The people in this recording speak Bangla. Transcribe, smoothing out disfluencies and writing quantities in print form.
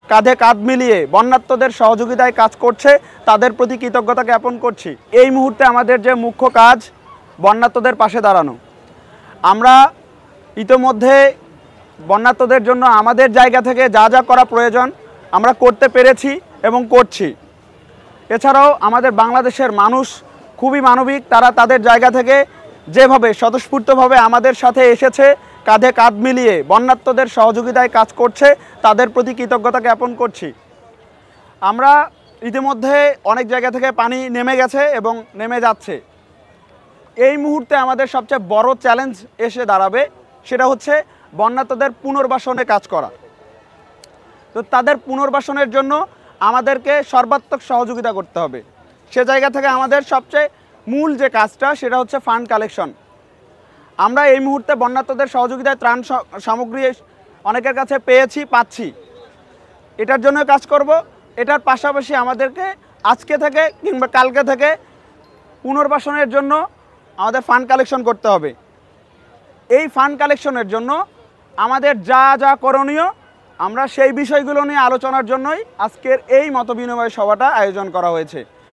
কাঁধে কাঁধ মিলিয়ে বন্যার্তদের সহযোগিতায় কাজ করছে, তাদের প্রতি কৃতজ্ঞতা জ্ঞাপন করছি। এই মুহূর্তে আমাদের যে মুখ্য কাজ বন্যার্তদের পাশে দাঁড়ানো। আমরা ইতোমধ্যে বন্যার্তদের জন্য আমাদের জায়গা থেকে যা যা করা প্রয়োজন আমরা করতে পেরেছি এবং করছি। এছাড়াও আমাদের বাংলাদেশের মানুষ খুবই মানবিক, তারা তাদের জায়গা থেকে যেভাবে স্বতঃস্ফূর্তভাবে আমাদের সাথে এসেছে, কাঁধে কাঁধ মিলিয়ে বন্যার্তদের সহযোগিতায় কাজ করছে, তাদের প্রতি কৃতজ্ঞতা জ্ঞাপন করছি। আমরা ইতিমধ্যে অনেক জায়গা থেকে পানি নেমে গেছে এবং নেমে যাচ্ছে। এই মুহূর্তে আমাদের সবচেয়ে বড় চ্যালেঞ্জ এসে দাঁড়াবে, সেটা হচ্ছে বন্যার্তদের পুনর্বাসনে কাজ করা। তো তাদের পুনর্বাসনের জন্য আমাদেরকে সর্বাত্মক সহযোগিতা করতে হবে। সে জায়গা থেকে আমাদের সবচেয়ে মূল যে কাজটা সেটা হচ্ছে ফান্ড কালেকশন। আমরা এই মুহূর্তে বন্যার্তদের সহযোগিতায় ত্রাণ সামগ্রী অনেকের কাছে পেয়েছি, পাচ্ছি। এটার জন্য কাজ করব। এটার পাশাপাশি আমাদেরকে আজকে থেকে কিংবা কালকে থেকে পুনর্বাসনের জন্য আমাদের ফান্ড কালেকশন করতে হবে। এই ফান্ড কালেকশনের জন্য আমাদের যা যা করণীয় আমরা সেই বিষয়গুলো নিয়ে আলোচনার জন্যই আজকের এই মতবিনিময় সভাটা আয়োজন করা হয়েছে।